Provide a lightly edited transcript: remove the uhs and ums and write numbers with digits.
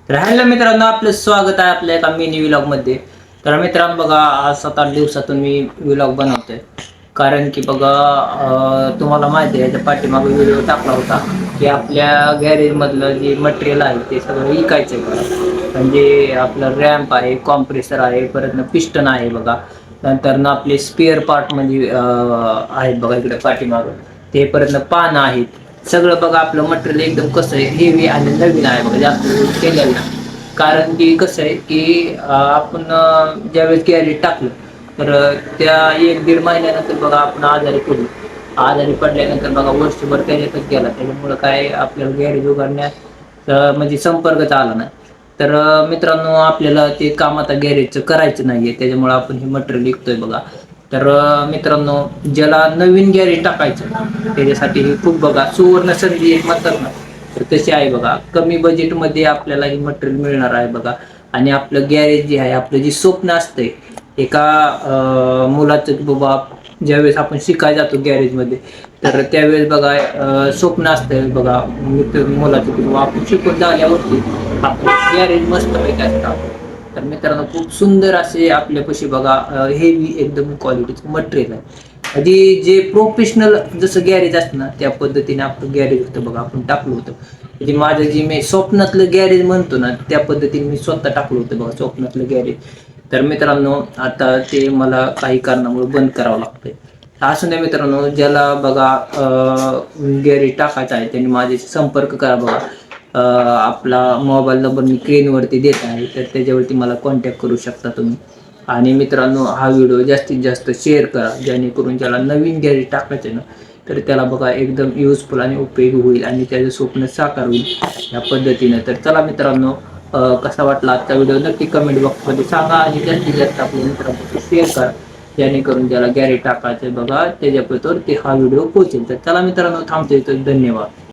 तर हॅलो मित्रांनो, आपलं स्वागत आहे आपल्या एका मिनी व्लॉग मध्ये. तर मित्रांनो बघा, आज 7-8 दिवसातून मी व्लॉग बनवतोय. कारण की बघा, तुम्हाला माहिती आहे, त्या पाठीमागे व्हिडिओ टाकला होता की आपल्या गॅरेज मधलं जे मटेरियल आहे ते सगळं विकायचं आहे बघा. म्हणजे आपलं रॅम्प आहे, कॉम्प्रेसर आहे, परत पिस्टन आहे बघा. नंतर ना आपले स्पेअर पार्ट म्हणजे आहेत बघा इकडे पाठीमागं. ते परत पानं आहेत. सगळं बघा आपलं मटेरियल एकदम कसं आहे, हेवी आणि नवीन आहे बघा, जास्त यूज केलेलं नाही. कारण की कसं आहे की आपण ज्यावेळेस गॅरेज टाकलं तर त्या 1-1.5 महिन्यानंतर बघा आपण आजारी पडलो. आजारी पडल्यानंतर बघा वर्षभर त्याच्यातच गेला. त्याच्यामुळं काय आपल्याला गॅरेज उघडण्यात म्हणजे संपर्कच आला नाही. तर मित्रांनो, आपल्याला ते काम आता गॅरेजचं करायचं नाहीये, त्याच्यामुळे आपण हे मटेरियल विकतोय बघा. तर मित्रांनो, ज्याला नवीन गॅरेज टाकायचं त्याच्यासाठी हे खूप बघा सुवर्ण संधी एक म्हणतात ना, तर तशी आहे बघा. कमी बजेटमध्ये आपल्याला हे मटेरियल मिळणार आहे बघा. आणि आपलं गॅरेज जे आहे, आपलं जे स्वप्न असतंय एका मुलाचं, बाबा ज्यावेळेस आपण शिकायला जातो गॅरेजमध्ये, तर त्यावेळेस बघा स्वप्न असतंय बघा मुलाचं की बाबा आपण शिकून झाल्यावरती आपलं गॅरेज मस्त पैकी असतं. तर मित्रांनो, खूप सुंदर असे आपल्यापाशी बघा हेवी एकदम क्वालिटीचं मटेरियल आहे. म्हणजे जे प्रोफेशनल जसं गॅरेज असतं ना, त्या पद्धतीने आपलं गॅरेज होतं बघा. आपण टाकलं होतं म्हणजे माझं जे मी स्वप्नातलं गॅरेज म्हणतो ना, त्या पद्धतीने मी स्वतः टाकलं होतं बघा स्वप्नातलं गॅरेज. तर मित्रांनो, आता ते मला काही कारणामुळे बंद करावं लागतंय. असं नाही मित्रांनो, ज्याला बघा गॅरेज टाकायचं आहे त्यांनी माझ्याशी संपर्क करा बघा. आपला मोबाईल नंबर मी स्क्रीनवरती देत आहे, तर त्याच्यावरती मला कॉन्टॅक्ट करू शकता तुम्ही. आणि मित्रांनो, हा व्हिडिओ जास्तीत जास्त शेअर करा, जेणेकरून ज्याला नवीन गॅरेज टाकायचं ना, तर त्याला बघा एकदम युजफुल आणि उपयोगी होईल आणि त्याचं स्वप्न साकार होईल या पद्धतीने. तर चला मित्रांनो, कसा वाटला आजचा व्हिडिओ नक्की कमेंट बॉक्समध्ये सांगा आणि जास्तीत जास्त आपल्या मित्रांना शेअर करा, जेणेकरून ज्याला गॅरेज टाकायचं बघा त्याच्यापर्यंत ते हा व्हिडिओ पोहोचेल. तर चला मित्रांनो, थांबतो इथं. धन्यवाद.